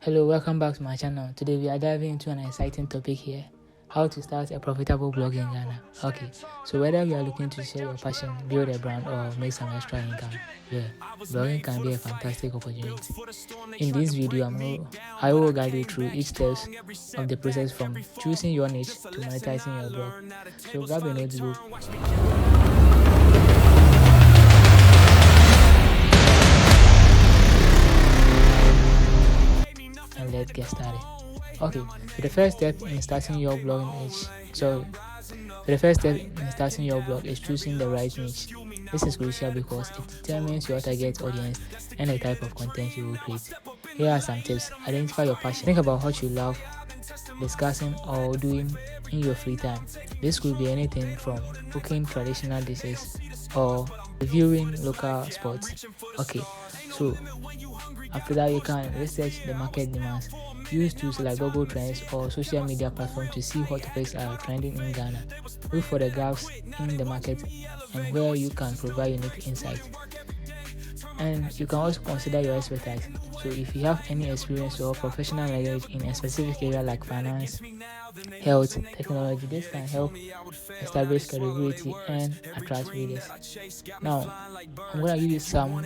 Hello, welcome back to my channel. Today we are diving into an exciting topic here: how to start a profitable blog in Ghana. Okay, so whether you are looking to share your passion, build a brand, or make some extra income, blogging can be a fantastic opportunity. In this video, I will guide you through each steps of the process from choosing your niche to monetizing your blog. So grab a notebook and let's get started. Okay, so the first step in starting your blog is choosing the right niche. This is crucial because it determines your target audience and the type of content you will create. Here are some tips. Identify your passion. Think about what you love discussing or doing in your free time. This could be anything from cooking traditional dishes or reviewing local sports. Okay, so after that, you can research the market demands. Use tools like Google Trends or social media platforms to see what topics are trending in Ghana. Look for the gaps in the market and where you can provide unique insight. And you can also consider your expertise. So if you have any experience or professional knowledge in a specific area like finance, health, technology, this can help establish credibility and attract readers. Now, I'm going to give you some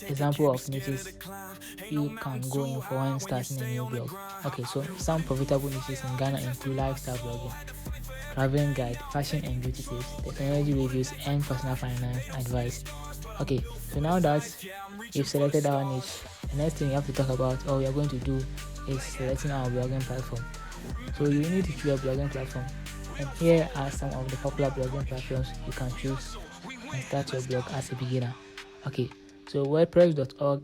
example of niches you can go in for when starting a new blog. Okay, so some profitable niches in Ghana include lifestyle blogging, traveling guide, fashion and beauty tips, technology reviews, and personal finance advice. Okay, so now that you've selected our niche, the next thing you have to talk about or we are going to do is selecting our blogging platform. So you need to choose a blogging platform, and here are some of the popular blogging platforms you can choose and start your blog as a beginner. Okay, so WordPress.org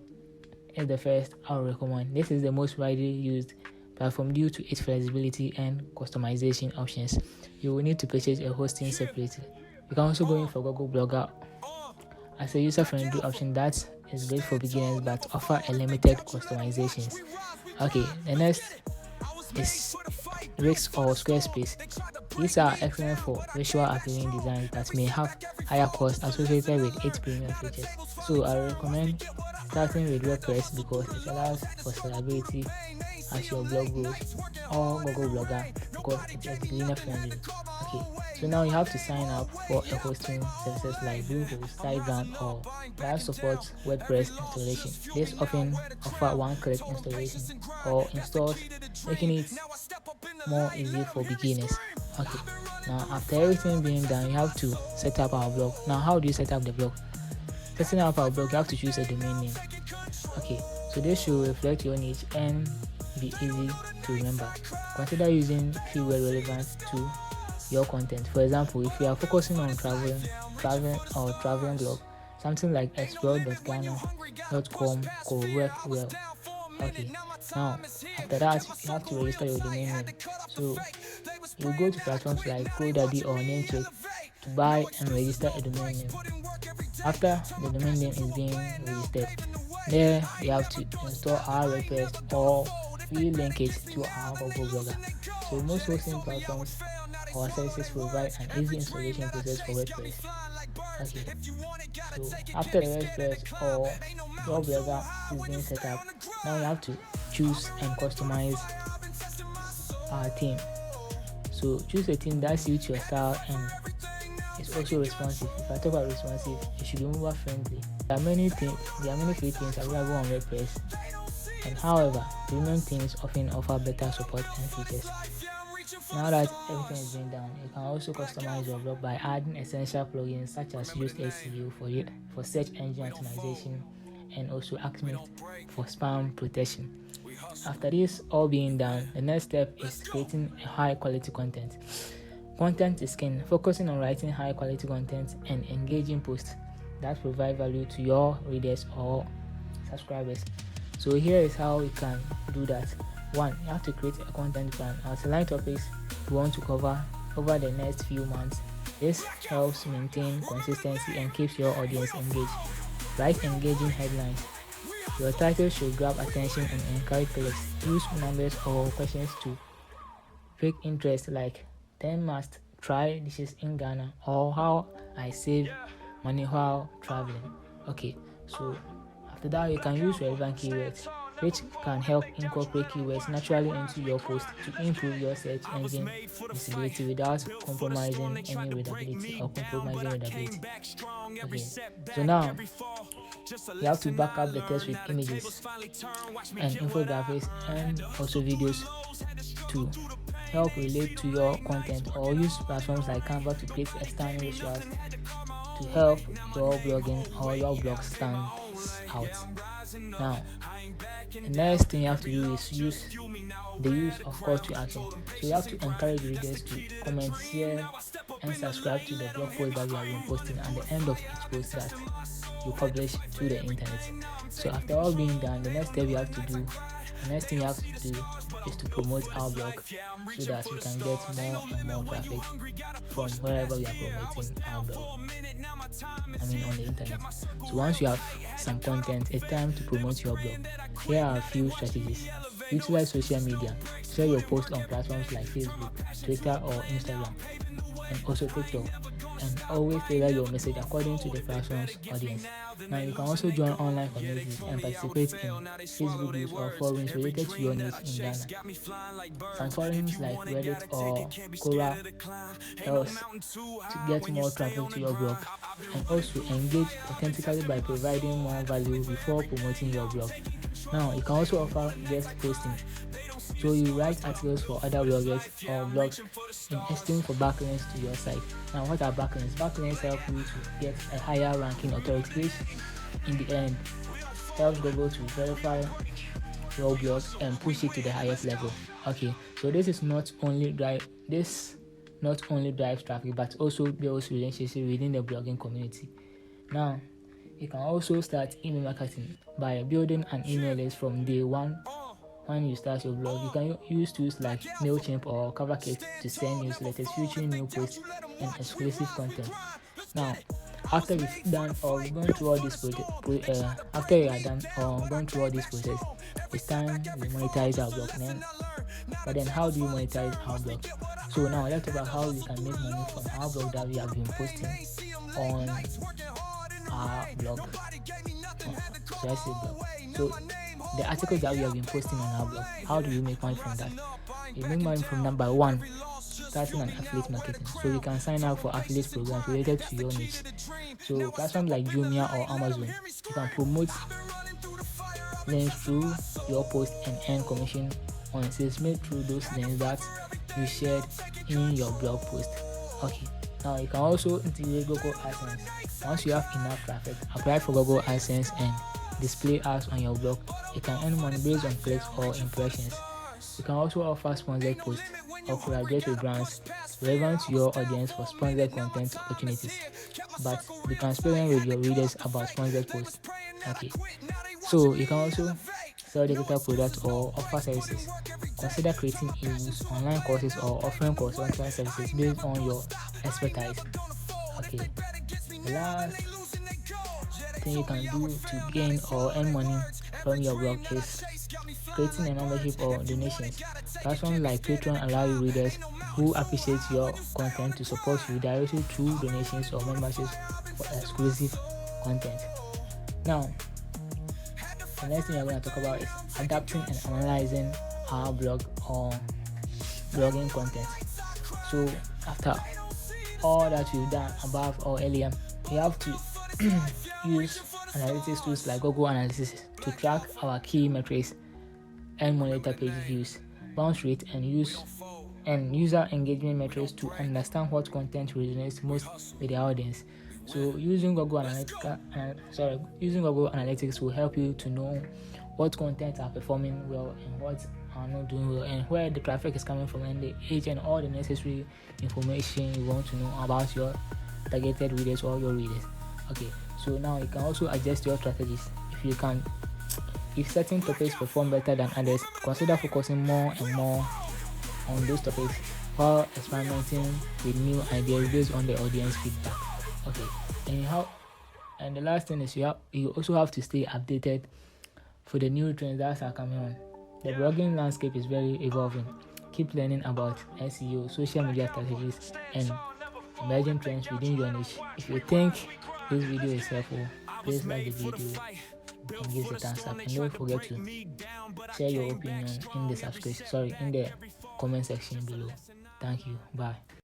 is the first I would recommend. This is the most widely used platform due to its flexibility and customization options. You will need to purchase a hosting separately. You can also go in for Google Blogger as a user-friendly option that is great for beginners but offer a limited customizations. Okay, the next is Wix or Squarespace. These are excellent for visual appealing designs that may have higher costs associated with its premium features. So I recommend starting with WordPress because it allows for scalability as your blog grows, or Google Blogger because it is beginner friendly. Okay, so now you have to sign up for a hosting services like Bluehost, SiteGround, or that supports WordPress installation. This often offer one-click installation or installs, making it more easy for beginners. Okay, now after everything being done, you have to set up our blog. Now, how do you set up the blog? Setting up our blog, you have to choose a domain name. Okay, so this should reflect your niche and be easy to remember. Consider using keyword relevant to your content. For example, if you are focusing on traveling blog, something like explore.ghana.com could work well. Okay, now after that, you have to register your domain name. So you go to platforms like GoDaddy or Namecheck to buy and register a domain name. After the domain name is being registered, there you have to install our WordPress or we link it to our Google Blogger. So most hosting platforms or services provide an easy installation process for WordPress. Okay, so after the WordPress or your blogger is being set up, now you have to choose and customize our theme. So choose a theme that suits your style and is also responsive. If I talk about responsive, it should be mobile friendly. There are many free themes available on WordPress, and however, premium themes often offer better support and features. Now that everything is being done, you can also customize your blog by adding essential plugins such as Yoast SEO for search engine optimization and also Acme for spam protection. After this all being done, the next step is creating a high quality content. Content is king. Focusing on writing high quality content and engaging posts that provide value to your readers or subscribers. So here is how you can do that. 1. You have to create a content plan. Outline topics you want to cover over the next few months. This helps maintain consistency and keeps your audience engaged. Write engaging headlines. Your title should grab attention and encourage clicks. Use numbers or questions to pique interest, like 10 must try dishes in Ghana or how I save money while traveling. Okay, so after that you can use relevant keywords. which can help incorporate keywords naturally into your post to improve your search engine visibility without compromising any readability or compromising readability. Okay, so now you have to back up the text with images and infographics and also videos to help relate to your content, or use platforms like Canva to create external visuals to help your blogging or your blog stand out. Now, the next thing you have to do is use of call to action. So you have to encourage readers to comment, share, and subscribe to the blog post that you have been posting at the end of each post that you publish to the internet. So after all being done, the next thing you have to do is to promote our blog so that we can get more and more traffic from wherever we are promoting our blog. On the internet. So once you have some content, it's time to promote your blog. Here are a few strategies. Utilize social media. Share your post on platforms like Facebook, Twitter, or Instagram, and also TikTok. And always tailor your message according to the platform's audience. Now you can also join online communities and participate in Facebook groups or forums related to your needs in Ghana. Some forums like Reddit or Quora helps to get more traffic to your blog, and also engage authentically by providing more value before promoting your blog. Now you can also offer guest posting. So you write articles for other bloggers or blogs in exchange for backlinks to your site. Now what are backlinks? Backlinks help you to get a higher ranking authority, which in the end helps Google to verify your blog and push it to the highest level. Okay, so this not only drives traffic but also builds relationships within the blogging community. Now you can also start email marketing by building an email list from day one. When you start your blog, you can use tools like MailChimp or CoverKit to send newsletters featuring new posts and exclusive content. Now, after you've done or going through all this process, it's time we monetize our blog. But then, how do you monetize our blog? So now let's talk about how we can make money from our blog that we have been posting on our blog. So the articles that we have been posting on our blog, how do you make money from that? You make money from number one, starting an affiliate marketing. So you can sign up for affiliate programs related to your niche. So platforms like Jumia or Amazon, you can promote links through your post and earn commission on sales made through those links that you shared in your blog post. Okay, now you can also integrate Google AdSense. Once you have enough traffic, apply for Google AdSense and display ads on your blog. You can earn money based on clicks or impressions. You can also offer sponsored posts or collaborate with brands relevant to your audience for sponsored content opportunities. But be transparent with your readers about sponsored posts. Okay, so you can also sell digital products or offer services. Consider creating ebooks, online courses, or offering consulting services based on your expertise. Okay, the last thing you can do to gain or earn money from your blog is creating a membership or donations. Platforms like Patreon allow you readers who appreciate your content to support you directly through donations or memberships for exclusive content. Now, the next thing I'm going to talk about is adapting and analyzing our blog or blogging content. So after all that we've done above or earlier, we have to use analytics tools like Google Analytics to track our key metrics and monitor page views, bounce rate, and user engagement metrics to understand what content resonates most with the audience. So using Google Analytics will help you to know what content are performing well and what are not doing well, and where the traffic is coming from, and the age and all the necessary information you want to know about your targeted readers or your readers. Okay, so now you can also adjust your strategies. If certain topics perform better than others, consider focusing more and more on those topics while experimenting with new ideas based on the audience feedback. Okay, and the last thing is you also have to stay updated for the new trends that are coming on. The blogging landscape is very evolving. Keep learning about SEO, social media strategies, and emerging trends within your niche. If you think this video is helpful, please like the video, and gives a thumbs up. And don't forget to share your opinion in the comment section below. Thank you. Bye.